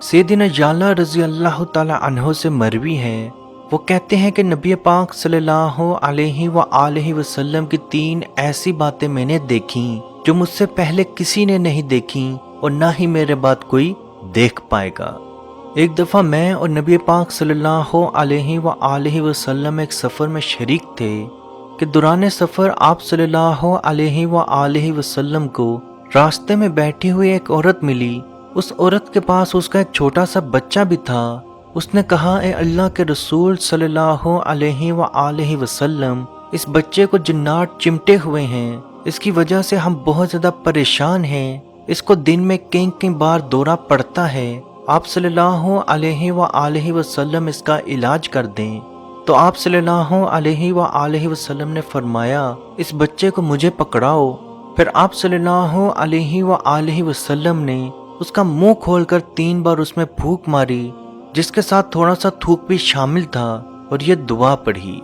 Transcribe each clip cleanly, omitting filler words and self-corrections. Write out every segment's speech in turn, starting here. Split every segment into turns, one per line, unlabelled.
سیدنا یعلا رضی اللہ تعالی عنہ سے مروی ہے، وہ کہتے ہیں کہ نبی پاک صلی اللہ علیہ وآلہ وسلم کی 3 ایسی باتیں میں نے دیکھیں جو مجھ سے پہلے کسی نے نہیں دیکھیں اور نہ ہی میرے بعد کوئی دیکھ پائے گا۔ ایک دفعہ میں اور نبی پاک صلی اللہ علیہ وآلہ وسلم ایک سفر میں شریک تھے کہ دوران سفر آپ صلی اللہ علیہ وآلہ وسلم کو راستے میں بیٹھی ہوئی ایک عورت ملی۔ اس عورت کے پاس اس کا ایک چھوٹا سا بچہ بھی تھا۔ اس نے کہا، اے اللہ کے رسول صلی اللہ علیہ وآلہ وسلم، اس بچے کو جنات چمٹے ہوئے ہیں، اس کی وجہ سے ہم بہت زیادہ پریشان ہیں، اس کو دن میں کئی بار دورہ پڑتا ہے، آپ صلی اللہ علیہ وآلہ وسلم اس کا علاج کر دیں۔ تو آپ صلی اللہ علیہ وآلہ وسلم نے فرمایا، اس بچے کو مجھے پکڑاؤ۔ پھر آپ صلی اللہ علیہ وآلہ وسلم نے اس کا منہ کھول کر 3 بار اس میں پھونک ماری، جس کے ساتھ تھوڑا سا تھوک بھی شامل تھا، اور یہ دعا پڑھی،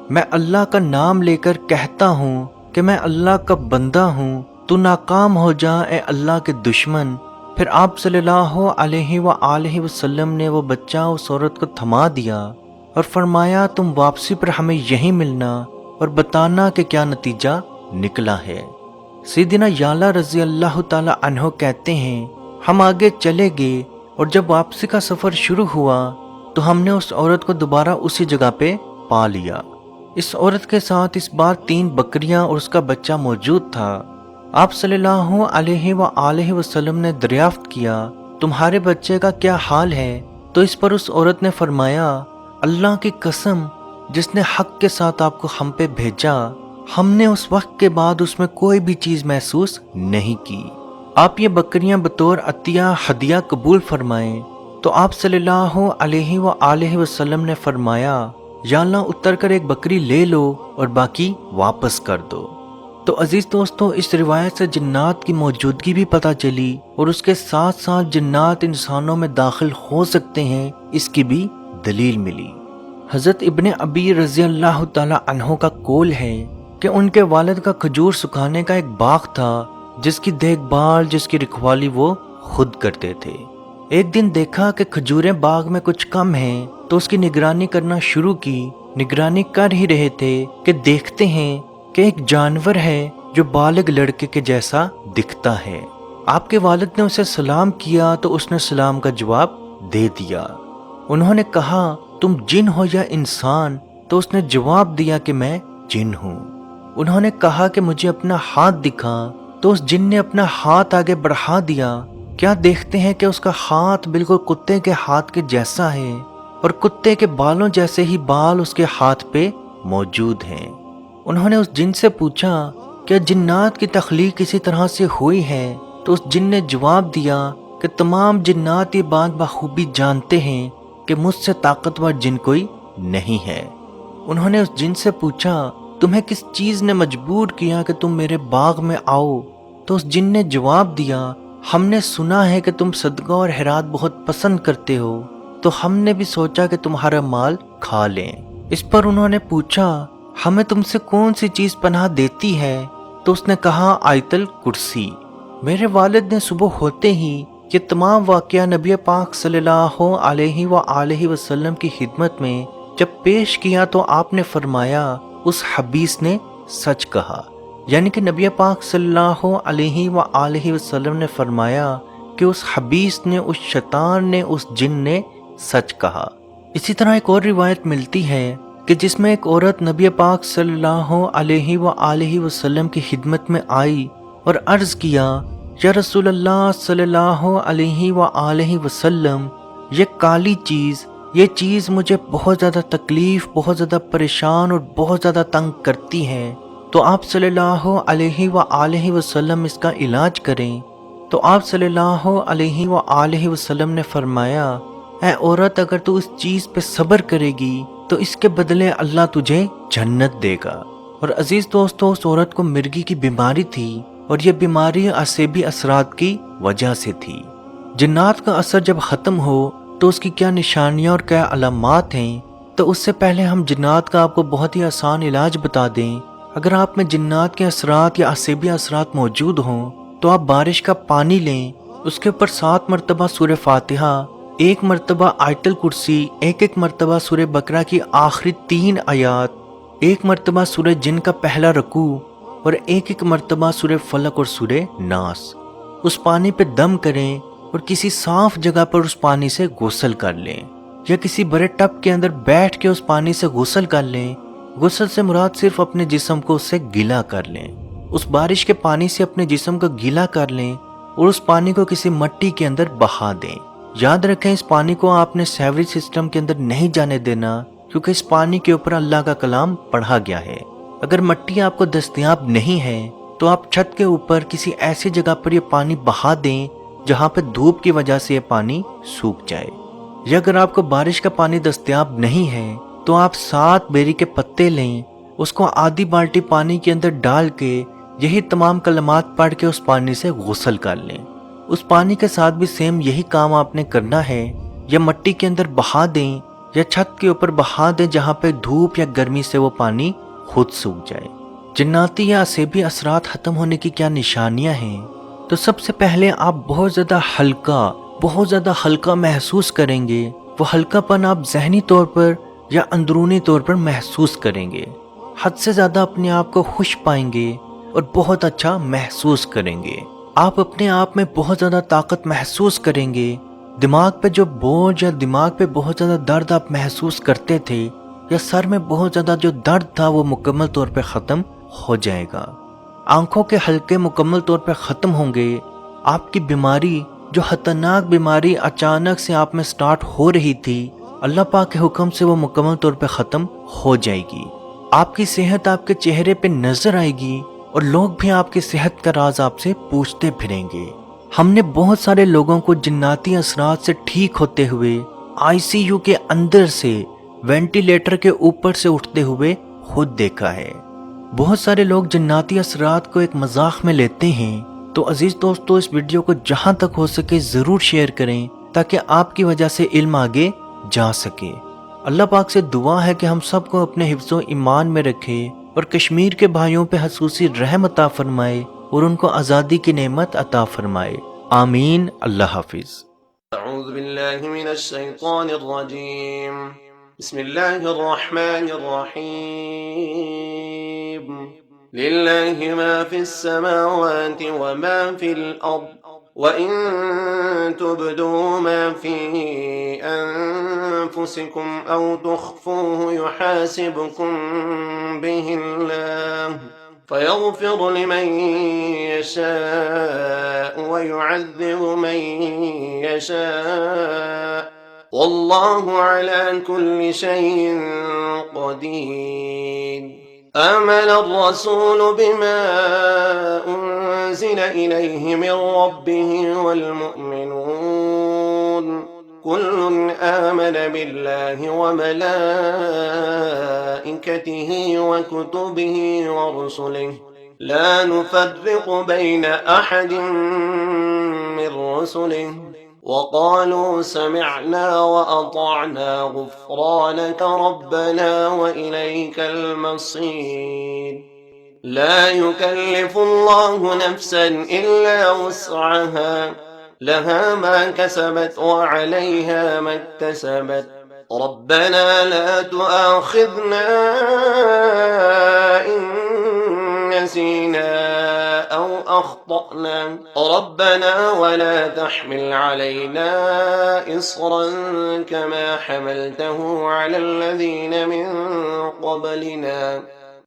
میں اللہ کا نام لے کر کہتا ہوں کہ میں اللہ کا بندہ ہوں، تو ناکام ہو جا اے اللہ کے دشمن۔ پھر آپ صلی اللہ علیہ وآلہ وسلم نے وہ بچہ اس عورت کو تھما دیا اور فرمایا، تم واپسی پر ہمیں یہیں ملنا اور بتانا کہ کیا نتیجہ نکلا ہے۔ سیدنا یعلا رضی اللہ تعالی عنہ کہتے ہیں، ہم آگے چلے گئے اور جب واپسی کا سفر شروع ہوا تو ہم نے اس عورت کو دوبارہ اسی جگہ پہ پا لیا۔ اس عورت کے ساتھ اس بار 3 بکریاں اور اس کا بچہ موجود تھا۔ آپ صلی اللہ علیہ وآلہ وسلم نے دریافت کیا، تمہارے بچے کا کیا حال ہے؟ تو اس پر اس عورت نے فرمایا، اللہ کی قسم جس نے حق کے ساتھ آپ کو ہم پہ بھیجا، ہم نے اس وقت کے بعد اس میں کوئی بھی چیز محسوس نہیں کی۔ آپ یہ بکریاں بطور عطیہ ہدیہ قبول فرمائیں۔ تو آپ صلی اللہ علیہ وآلہ وسلم نے فرمایا، یا اللہ اتر کر ایک بکری لے لو اور باقی واپس کر دو۔ تو عزیز دوستو، اس روایت سے جنات کی موجودگی بھی پتہ چلی اور اس کے ساتھ ساتھ جنات انسانوں میں داخل ہو سکتے ہیں، اس کی بھی دلیل ملی۔ حضرت ابن ابی رضی اللہ تعالی عنہ کا قول ہے کہ ان کے والد کا کھجور سکھانے کا ایک باغ تھا، جس کی دیکھ بھال، جس کی رکھوالی وہ خود کرتے تھے۔ ایک دن دیکھا کہ کھجوریں باغ میں کچھ کم ہیں، تو اس کی نگرانی کرنا شروع کی۔ نگرانی کر ہی رہے تھے کہ دیکھتے ہیں کہ ایک جانور ہے جو بالغ لڑکے کے جیسا دکھتا ہے۔ آپ کے والد نے اسے سلام کیا تو اس نے سلام کا جواب دے دیا۔ انہوں نے کہا، تم جن ہو یا انسان؟ تو اس نے جواب دیا کہ میں جن ہوں۔ انہوں نے کہا کہ مجھے اپنا ہاتھ دکھا، تو اس جن نے اپنا ہاتھ آگے بڑھا دیا۔ کیا دیکھتے ہیں کہ اس کا ہاتھ بالکل کتے کے ہاتھ کے جیسا ہے، اور کتے کے بالوں جیسے ہی بال اس کے ہاتھ پہ موجود ہیں۔ انہوں نے اس جن سے پوچھا، کیا جنات کی تخلیق اسی طرح سے ہوئی ہے؟ تو اس جن نے جواب دیا کہ تمام جنات یہ بات بخوبی جانتے ہیں کہ مجھ سے طاقتور جن کوئی نہیں ہے۔ انہوں نے اس جن سے پوچھا، تمہیں کس چیز نے مجبور کیا کہ تم میرے باغ میں آؤ؟ تو اس جن نے جواب دیا، ہم نے سنا ہے کہ تم صدقہ اور خیرات بہت پسند کرتے ہو، تو ہم نے بھی سوچا کہ تمہارا مال کھا لیں۔ اس پر انہوں نے پوچھا، ہمیں تم سے کون سی چیز پناہ دیتی ہے؟ تو اس نے کہا، آیت الکرسی۔ میرے والد نے صبح ہوتے ہی یہ تمام واقعہ نبی پاک صلی اللہ علیہ وآلہ وسلم کی خدمت میں جب پیش کیا تو آپ نے فرمایا، اس حبیث نے سچ کہا۔ یعنی کہ نبی پاک صلی اللہ علیہ وآلہ وسلم نے فرمایا کہ اس حبیث نے، اس شیطان نے، اس جن نے سچ کہا۔ اسی طرح ایک اور روایت ملتی ہے کہ جس میں ایک عورت نبی پاک صلی اللہ علیہ وآلہ وسلم کی خدمت میں آئی اور عرض کیا، یا رسول اللہ صلی اللہ علیہ وآلہ وسلم، یہ کالی چیز، یہ چیز مجھے بہت زیادہ تکلیف، بہت زیادہ پریشان اور بہت زیادہ تنگ کرتی ہے، تو آپ صلی اللہ علیہ وآلہ وسلم اس کا علاج کریں۔ تو آپ صلی اللہ علیہ وآلہ وسلم نے فرمایا، اے عورت، اگر تو اس چیز پہ صبر کرے گی تو اس کے بدلے اللہ تجھے جنت دے گا۔ اور عزیز دوستو، اس عورت کو مرگی کی بیماری تھی، اور یہ بیماری عصبی اثرات کی وجہ سے تھی۔ جنات کا اثر جب ختم ہو تو اس کی کیا نشانیاں اور کیا علامات ہیں، تو اس سے پہلے ہم جنات کا آپ کو بہت ہی آسان علاج بتا دیں۔ اگر آپ میں جنات کے اثرات یا عصبی اثرات موجود ہوں تو آپ بارش کا پانی لیں، اس کے اوپر 7 مرتبہ سورہ فاتحہ ایک مرتبہ آیت الکرسی، ایک مرتبہ سورہ بقرہ کی آخری 3 آیات، ایک مرتبہ سورہ جن کا پہلا رکوع اور ایک مرتبہ سورہ فلق اور سورہ ناس۔ اس پانی پہ دم کریں اور کسی صاف جگہ پر اس پانی سے غسل کر لیں، یا کسی بڑے ٹب کے اندر بیٹھ کے اس پانی سے غسل کر لیں۔ غسل سے مراد صرف اپنے جسم کو اس سے گیلا کر لیں۔ اس بارش کے پانی سے اپنے جسم کو گیلا کر لیں اور اس پانی کو کسی مٹی کے اندر بہا دیں۔ یاد رکھیں اس پانی کو آپ نے سیوریج سسٹم کے اندر نہیں جانے دینا، کیونکہ اس پانی کے اوپر اللہ کا کلام پڑھا گیا ہے۔ اگر مٹی آپ کو دستیاب نہیں ہے تو آپ چھت کے اوپر کسی ایسی جگہ پر یہ پانی بہا دیں جہاں پہ دھوپ کی وجہ سے یہ پانی سوکھ جائے۔ یا اگر آپ کو بارش کا پانی دستیاب نہیں ہے تو آپ 7 بیری کے پتے لیں، اس کو آدھی بالٹی پانی کے اندر ڈال کے یہی تمام کلمات پڑھ کے اس پانی سے غسل کر لیں۔ اس پانی کے ساتھ بھی سیم یہی کام آپ نے کرنا ہے، یا مٹی کے اندر بہا دیں یا چھت کے اوپر بہا دیں جہاں پہ دھوپ یا گرمی سے وہ پانی خود سوکھ جائے۔ جناتی یا عصبی اثرات ختم ہونے کی کیا نشانیاں ہیں؟ تو سب سے پہلے آپ بہت زیادہ ہلکا محسوس کریں گے۔ وہ ہلکا پن آپ ذہنی طور پر یا اندرونی طور پر محسوس کریں گے۔ حد سے زیادہ اپنے آپ کو خوش پائیں گے اور بہت اچھا محسوس کریں گے۔ آپ اپنے آپ میں بہت زیادہ طاقت محسوس کریں گے۔ دماغ پہ جو بوجھ یا دماغ پہ بہت زیادہ درد آپ محسوس کرتے تھے، یا سر میں بہت زیادہ جو درد تھا، وہ مکمل طور پہ ختم ہو جائے گا۔ آنکھوں کے حلقے مکمل طور پہ ختم ہوں گے۔ آپ کی بیماری، جو خطرناک بیماری اچانک سے آپ میں سٹارٹ ہو رہی تھی، اللہ پاک کے حکم سے وہ مکمل طور پہ ختم ہو جائے گی۔ آپ کی صحت آپ کے چہرے پہ نظر آئے گی اور لوگ بھی آپ کی صحت کا راز آپ سے پوچھتے پھریں گے۔ ہم نے بہت سارے لوگوں کو جناتی اثرات سے ٹھیک ہوتے ہوئے ICU کے اندر سے وینٹیلیٹر کے اوپر سے اٹھتے ہوئے خود دیکھا ہے۔ بہت سارے لوگ جناتی اثرات کو ایک مذاق میں لیتے ہیں، تو عزیز دوستو اس ویڈیو کو جہاں تک ہو سکے ضرور شیئر کریں تاکہ آپ کی وجہ سے علم آگے جا سکے۔ اللہ پاک سے دعا ہے کہ ہم سب کو اپنے حفظ و ایمان میں رکھے اور کشمیر کے بھائیوں پہ خصوصی رحم عطا فرمائے اور ان کو آزادی کی نعمت عطا فرمائے۔ آمین۔ اللہ حافظ۔
اعوذ باللہ من الشیطان الرجیم، بسم اللہ الرحمن الرحیم، للہ ما فی السماوات وما فی الارض وَإِن تُبْدُوا مَا فِي أَنفُسِكُمْ أَوْ تُخْفُوهُ يُحَاسِبْكُم بِهِ اللَّهُ فَيَغْفِرُ لِمَن يَشَاءُ وَيُعَذِّبُ مَن يَشَاءُ وَاللَّهُ عَلَى كُلِّ شَيْءٍ قَدِيرٌ۔ آمن الرسول بما أنزل إليه من ربه والمؤمنون كل آمن بالله وملائكته وكتبه ورسله لا نفرق بين أحد من رسله وقالوا سمعنا وأطعنا غفرانك ربنا وإليك المصير۔ لا يكلف الله نفسا إلا وسعها، لها ما كسبت وعليها ما اكتسبت، ربنا لا تؤاخذنا إن نسينا أو أخطأنا، ربنا ولا تحمل علينا إصرا كما حملته على الذين من قبلنا،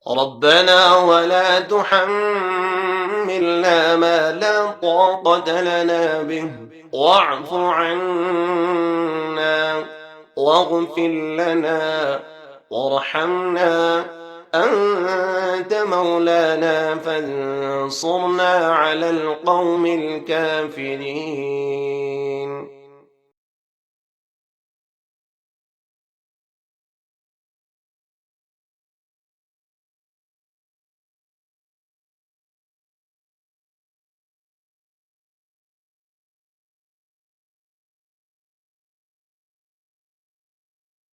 ربنا ولا تحملنا ما لا طاقة لنا به، واعف عنا واغفر لنا وارحمنا أنت مولانا فانصرنا على القوم الكافرين۔